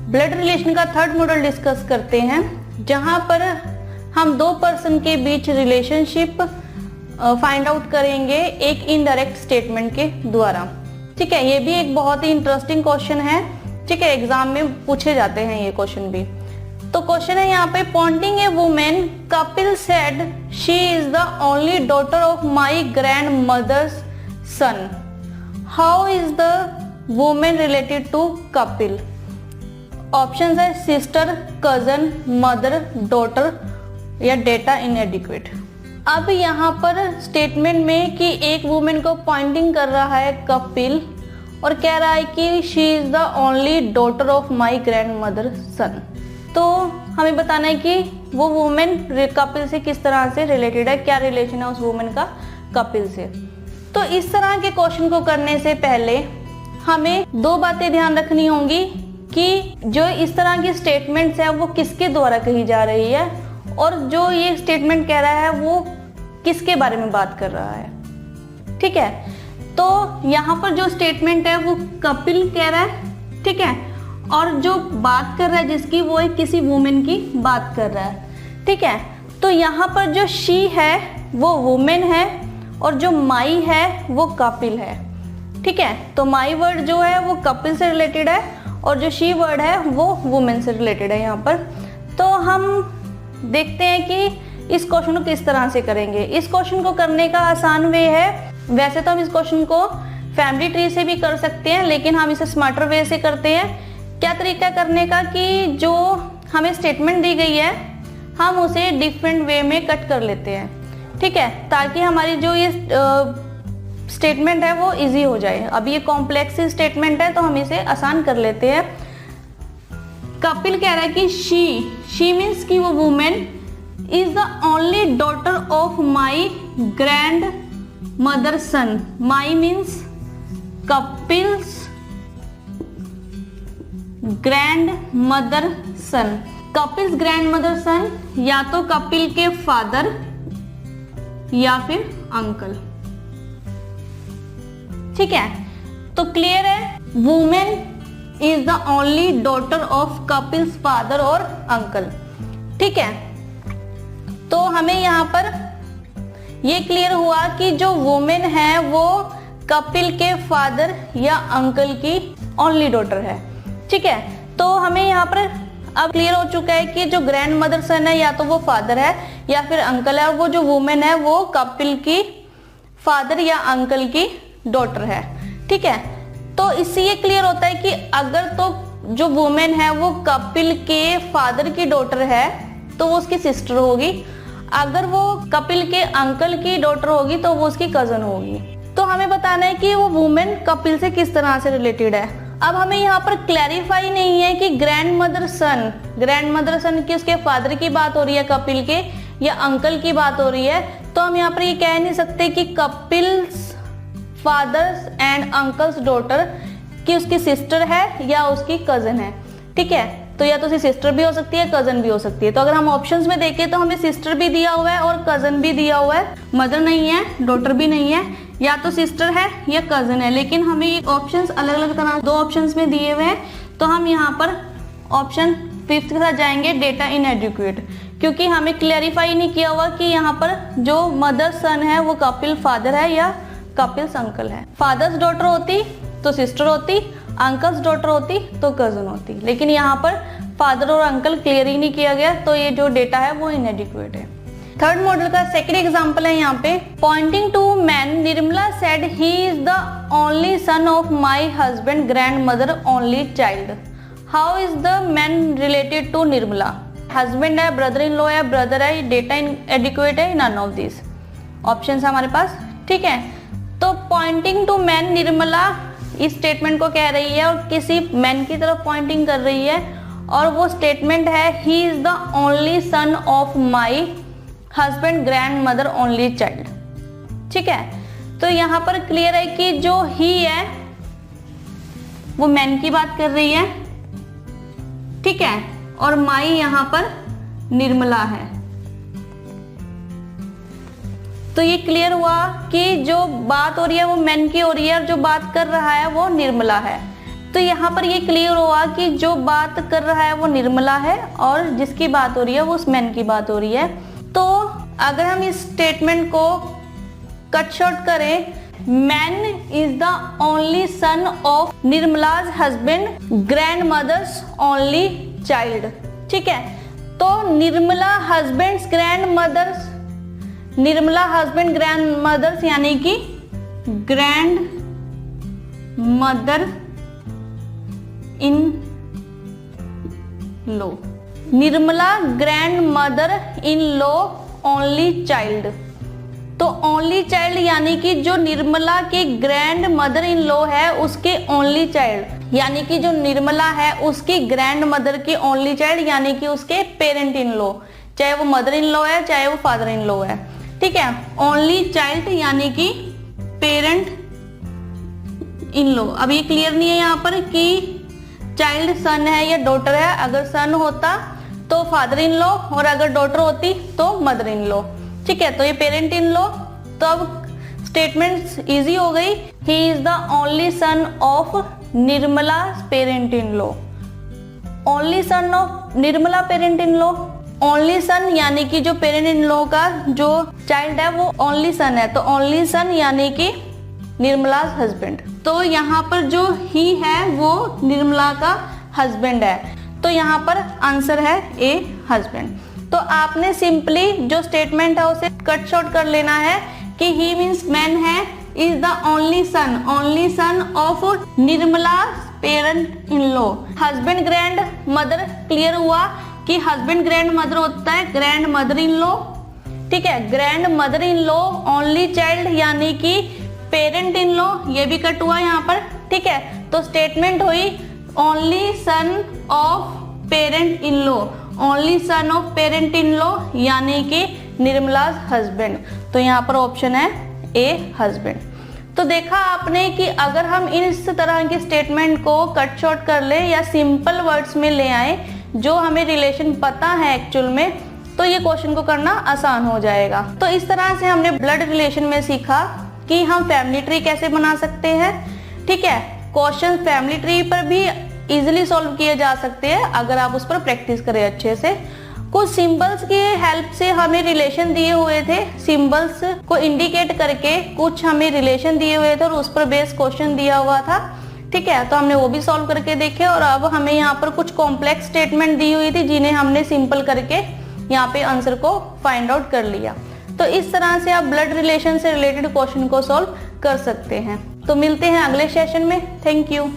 Blood relation का third model discuss करते हैं, जहां पर हम दो पर्सन के बीच रिलेशनशिप फाइंड आउट करेंगे एक इनडायरेक्ट स्टेटमेंट के द्वारा। ठीक है, ये भी एक बहुत ही इंटरेस्टिंग क्वेश्चन है। ठीक है, एग्जाम में पूछे जाते हैं ये क्वेश्चन भी। तो क्वेश्चन है यहाँ पे, pointing a women Kapil said she is the only daughter of my grandmother's son, how is the women related to Kapil? Option है सिस्टर, कजन, मदर, डॉटर या डेटा इनएडिक्वेट। अब यहाँ पर स्टेटमेंट में कि एक वुमेन को पॉइंटिंग कर रहा है कपिल और कह रहा है कि she is the only daughter of my grand mother सन। तो हमें बताना है कि वो वुमेन कपिल से किस तरह से रिलेटेड है, क्या रिलेशन है उस वुमेन का कपिल से। तो इस तरह के क्वेश्चन को करने से पहले हमें दो बातें ध्यान रखनी होंगी कि जो इस तरह की स्टेटमेंट्स है वो किसके द्वारा कही जा रही है और जो ये स्टेटमेंट कह रहा है वो किसके बारे में बात कर रहा है। ठीक है, तो यहाँ पर जो स्टेटमेंट है वो कपिल कह रहा है। ठीक है, और जो बात कर रहा है जिसकी, वो एक किसी वुमेन की बात कर रहा है। ठीक है, तो यहाँ पर जो शी है वो वुमेन है और जो माई है वो कपिल है। ठीक है, तो माई वर्ड जो है वो कपिल से रिलेटेड है और जो शी वर्ड है वो वुमेन से रिलेटेड है यहाँ पर। तो हम देखते हैं कि इस क्वेश्चन को किस तरह से करेंगे। इस क्वेश्चन को करने का आसान वे है, वैसे तो हम इस क्वेश्चन को फैमिली ट्री से भी कर सकते हैं, लेकिन हम इसे स्मार्टर वे से करते हैं। क्या तरीका करने का कि जो हमें स्टेटमेंट दी गई है हम उसे डिफरेंट वे में कट कर लेते हैं। ठीक है, ताकि हमारी जो ये स्टेटमेंट है वो इजी हो जाए। अब ये कॉम्प्लेक्स स्टेटमेंट है तो हम इसे आसान कर लेते हैं। कपिल कह रहा है कि शी मीन्स कि वो women is the only daughter of my grand mother sun. My means Kapil's grand mother sun. Kapil's grand mother सन या तो कपिल के फादर या फिर अंकल। ठीक है, तो क्लियर है, women is the only daughter of Kapil's father और अंकल। ठीक है, तो हमें यहाँ पर ये क्लियर हुआ कि जो वुमेन है वो कपिल के फादर या अंकल की ओनली डॉटर है। ठीक है, तो हमें यहाँ पर अब क्लियर हो चुका है कि जो ग्रैंड मदर सन है या तो वो फादर है या फिर अंकल है, और वो जो वुमेन है वो कपिल की फादर या अंकल की डॉटर है। ठीक है, तो इससे ये क्लियर होता है कि अगर तो जो वुमेन है वो कपिल के फादर की डॉटर है तो वो उसकी सिस्टर होगी, अगर वो कपिल के अंकल की डॉटर होगी तो वो उसकी कजन होगी। तो हमें बताना है कि वो वुमेन कपिल से किस तरह से रिलेटेड है। अब हमें यहाँ पर क्लैरिफाई नहीं है कि ग्रैंड मदर सन की उसके फादर की बात हो रही है कपिल के या अंकल की बात हो रही है। तो हम यहाँ पर ये कह नहीं सकते कि Kapil's father's and uncle's daughter की उसकी सिस्टर है या उसकी कजन है। ठीक है, तो या तो उसकी सिस्टर भी हो सकती है, कजन भी हो सकती है। तो अगर हम ऑप्शंस में देखें तो हमें सिस्टर भी दिया हुआ है और कजन भी दिया हुआ है, मदर नहीं है, डॉटर भी नहीं है, या तो सिस्टर है या कजन है। लेकिन हमें ऑप्शंस अलग अलग तरह दो ऑप्शंस में दिए हुए हैं, तो हम यहाँ पर ऑप्शन 5 के साथ जाएंगे, डेटा इनएडिक्वेट, क्योंकि हमें क्लैरिफाई नहीं किया हुआ कि यहाँ पर जो मदर सन है वो कपिल फादर है या कपिल्स अंकल है। फादर्स डॉटर होती तो सिस्टर होती, अंकल्स डॉटर होती तो कजन होती, लेकिन यहाँ पर फादर और अंकल क्लियर ही नहीं किया गया, तो ये जो डेटा है वो इनएडिक्वेट है। थर्ड मॉडल का सेकंड एग्जांपल है यहाँ पे, pointing to man Nirmala said he is the only son of my husband grandmother only child, how is the man related to Nirmala? Husband है, ब्रदर इन लॉ है, brother है, data inadequate है, none of this option है हमारे पास। ठीक है, तो Poynting to man Nirmala इस स्टेटमेंट को कह रही है और किसी मैन की तरफ पॉइंटिंग कर रही है, और वो स्टेटमेंट है ही is the only son of my husband grandmother only child. ठीक है, तो यहाँ पर क्लियर है कि जो ही है वो मैन की बात कर रही है। ठीक है, और माई यहाँ पर निर्मला है। तो ये क्लियर हुआ कि जो बात हो रही है वो मैन की हो रही है और जो बात कर रहा है वो निर्मला है। तो यहाँ पर ये क्लियर हुआ कि जो बात कर रहा है वो निर्मला है और जिसकी बात हो रही है वो उस मैन की बात हो रही है। तो अगर हम इस स्टेटमेंट को कट शॉर्ट करें, man is the only son of Nirmala's husband grandmother's only child. ठीक है, तो निर्मला हस्बैंड ग्रैंड मदर्स यानी कि grandmother in law, Nirmala grandmother in law only child. तो ओनली चाइल्ड यानी कि जो निर्मला के ग्रैंड मदर इन लॉ है उसके ओनली चाइल्ड, यानी कि जो निर्मला है उसकी ग्रैंड मदर की ओनली चाइल्ड यानी कि उसके पेरेंट इन लॉ, चाहे वो मदर इन लॉ है चाहे वो फादर इन लॉ है। ठीक है, ओनली चाइल्ड यानी कि पेरेंट इन लॉ। अब ये क्लियर नहीं है यहाँ पर कि चाइल्ड सन है या डॉटर है। अगर सन होता तो फादर इन लॉ और अगर डॉटर होती तो मदर इन लॉ। ठीक है, तो ये पेरेंट इन लॉ। तो अब स्टेटमेंट इजी हो गई। ही is the only son of Nirmala parent in law. Only son of Nirmala parent in law, only son यानी कि जो पेरेंट इन लॉ का जो चाइल्ड है वो ओनली सन है, तो ओनली सन यानी कि निर्मलाज हस्बैंड। तो यहाँ पर जो ही है वो निर्मला का हस्बैंड है, तो यहाँ पर आंसर है ए हस्बैंड। तो आपने सिंपली जो स्टेटमेंट है उसे कट शॉर्ट कर लेना है कि ही मीन्स मैन है, is the only son of Nirmala parent in law. Husband grand mother clear हुआ कि हस्बैंड ग्रैंड मदर होता है ग्रैंड मदर इन लॉ। ठीक है, grand mother in law only child यानी कि पेरेंट इन लॉ, ये भी कट हुआ यहाँ पर। ठीक है, तो स्टेटमेंट हुई only son of parent in law, only son of parent in law यानी कि निर्मलाज हस्बैंड। तो यहाँ पर ऑप्शन है ए हस्बैंड। तो देखा आपने कि अगर हम इस तरह के स्टेटमेंट को कट शॉर्ट कर ले या सिंपल वर्ड्स में ले आए जो हमें रिलेशन पता है एक्चुअल में, तो ये क्वेश्चन को करना आसान हो जाएगा। तो इस तरह से हमने ब्लड रिलेशन में सीखा कि हम फैमिली ट्री कैसे बना सकते हैं। ठीक है, क्वेश्चन फैमिली ट्री पर भी इजीली सॉल्व किए जा सकते हैं अगर आप उस पर प्रैक्टिस करें अच्छे से। कुछ सिंबल्स की हेल्प से हमें रिलेशन दिए हुए थे, सिंबल्स को इंडिकेट करके कुछ हमें रिलेशन दिए हुए थे और उस पर बेस क्वेश्चन दिया हुआ था। ठीक है, तो हमने वो भी सॉल्व करके देखे और अब हमें यहाँ पर कुछ कॉम्प्लेक्स स्टेटमेंट दी हुई थी जिन्हें हमने सिंपल करके यहाँ पे आंसर को फाइंड आउट कर लिया। तो इस तरह से आप ब्लड रिलेशन से रिलेटेड क्वेश्चन को सॉल्व कर सकते हैं। तो मिलते हैं अगले सेशन में। Thank you.